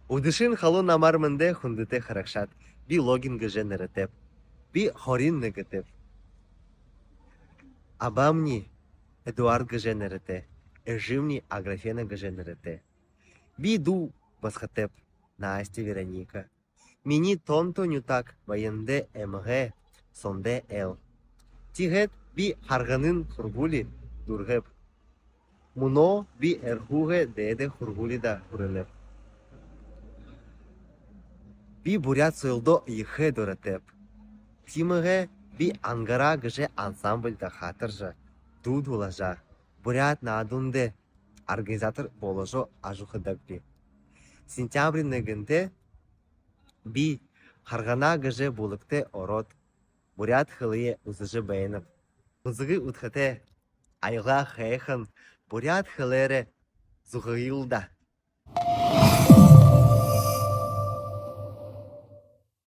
Удышин халун намармынде хундыте харакшат. Би логин гыже неретеп. Би хорин негатив. Абамни Эдуард гыже нерете. Эжимни Аграфена гыже нерете. Би ду басхатеп. Настя Вероника. Мини тонто нютак военде МГ сонде эл. Тигет би харганын хургули дургеп. Муно би эрхуге деде хургули да хурелеп. Би бурят сойлдо йхе доратеп. Тимыге би ангара гыже ансамбль да хатыржа. Дудулажа. Бурят на адунде. Организатор боложо ажухадакби. Сентябрь негенте би харгана гыже булыкте орот. Бурят хылые узыжы бәйніп. Узыгы утхате айға хайхан бурят хылере зуғыйлда.